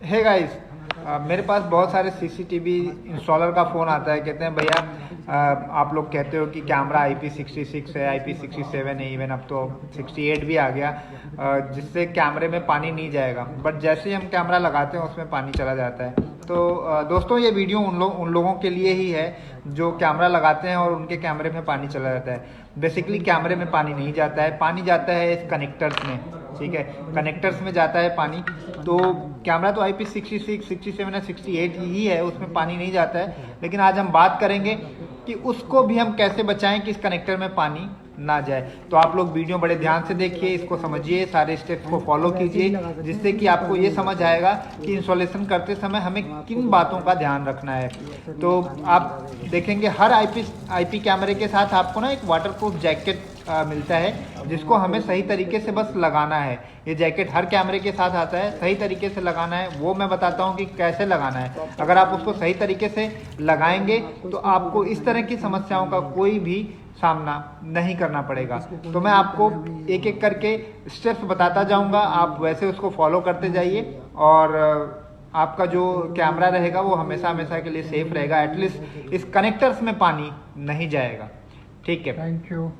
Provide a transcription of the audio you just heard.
Hey guys, मेरे पास बहुत सारे सीसीटीवी इंस्टॉलर का फ़ोन आता है। कहते हैं भैया आप लोग कहते हो कि कैमरा IP66 है, IP67 है, इवन अब तो 68 भी आ गया, जिससे कैमरे में पानी नहीं जाएगा। बट जैसे ही हम कैमरा लगाते हैं उसमें पानी चला जाता है। तो दोस्तों, ये वीडियो उन लोगों के लिए ही है जो कैमरा लगाते हैं और उनके कैमरे में पानी चला जाता है। बेसिकली कैमरे में पानी नहीं जाता है, पानी जाता है इस कनेक्टर्स में। ठीक है, कनेक्टर्स में जाता है पानी। तो कैमरा तो IP66, 67 या 68 ही है, उसमें पानी नहीं जाता है। लेकिन आज हम बात करेंगे कि उसको भी हम कैसे बचाएं कि इस कनेक्टर में पानी ना जाए। तो आप लोग वीडियो बड़े ध्यान से देखिए, इसको समझिए, सारे स्टेप्स को फॉलो कीजिए, जिससे कि आपको ये समझ आएगा कि इंस्टॉलेशन करते समय हमें किन बातों का ध्यान रखना है। तो आप देखेंगे हर IP कैमरे के साथ आपको ना एक वाटरप्रूफ जैकेट मिलता है, जिसको हमें सही तरीके से बस लगाना है। ये जैकेट हर कैमरे के साथ आता है, सही तरीके से लगाना है। वो मैं बताता हूँ कि कैसे लगाना है। अगर आप उसको सही तरीके से लगाएंगे तो आपको इस तरह की समस्याओं का कोई भी सामना नहीं करना पड़ेगा। तो मैं आपको एक एक करके स्टेप्स बताता जाऊंगा, आप वैसे उसको फॉलो करते जाइए और आपका जो कैमरा रहेगा वो हमेशा हमेशा के लिए सेफ रहेगा। एटलीस्ट इस कनेक्टर्स में पानी नहीं जाएगा। ठीक है, थैंक यू।